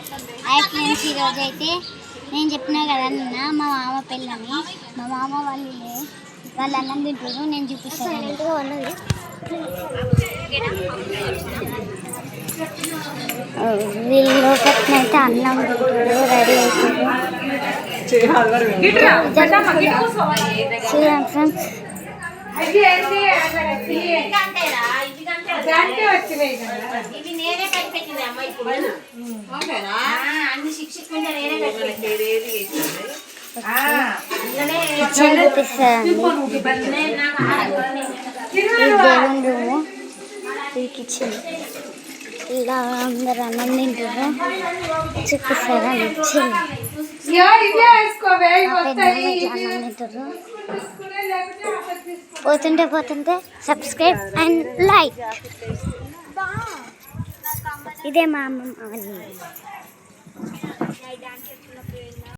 Hi friends, ఈరోజు అయితే నేను చెప్పినా కదా నిన్న మా మామ పెళ్ళని. మా మామ వాళ్ళు అన్నం తింటారు, నేను చూపిస్తాను. వీళ్ళు లోపల అయితే అన్నం తింటారు, రెడీ అవుతారు. చూడండి ఫ్రెండ్స్, కిచెన్ ఇలా అందరు అన్నం తింటారు, చూపిస్తారని ఇచ్చింది. అన్నం తింటారు. పోతుంటే సబ్స్క్రైబ్ అండ్ లైక్. ఇదే మా అమ్మమ్మ.